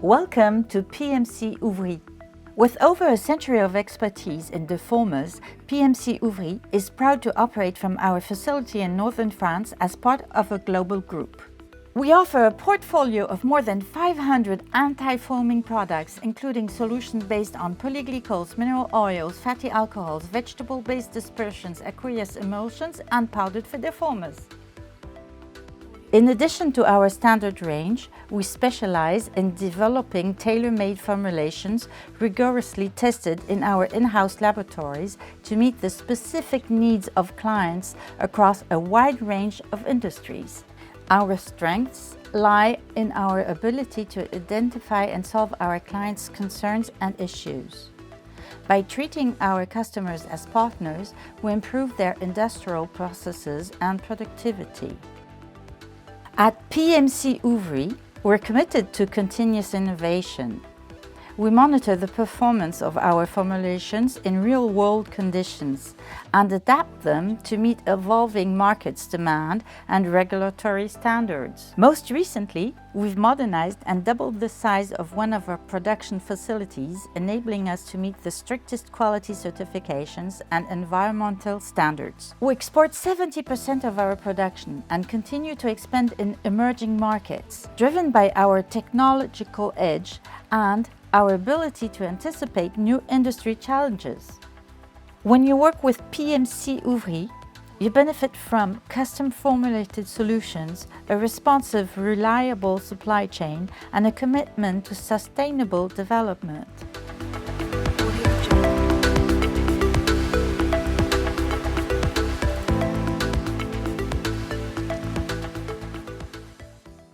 Welcome to PMC Ouvrie. With over a century of expertise in deformers, PMC Ouvrie is proud to operate from our facility in northern France as part of a global group. We offer a portfolio of more than 500 anti-foaming products, including solutions based on polyglycols, mineral oils, fatty alcohols, vegetable-based dispersions, aqueous emulsions, and powdered for deformers. In addition to our standard range, we specialize in developing tailor-made formulations rigorously tested in our in-house laboratories to meet the specific needs of clients across a wide range of industries. Our strengths lie in our ability to identify and solve our clients' concerns and issues. By treating our customers as partners, we improve their industrial processes and productivity. At PMC Ouvrie, we're committed to continuous innovation. We monitor the performance of our formulations in real-world conditions and adapt them to meet evolving markets' demand and regulatory standards. Most recently, we've modernized and doubled the size of one of our production facilities, enabling us to meet the strictest quality certifications and environmental standards. We export 70% of our production and continue to expand in emerging markets, driven by our technological edge and our ability to anticipate new industry challenges. When you work with PMC Ouvrie, you benefit from custom-formulated solutions, a responsive, reliable supply chain, and a commitment to sustainable development.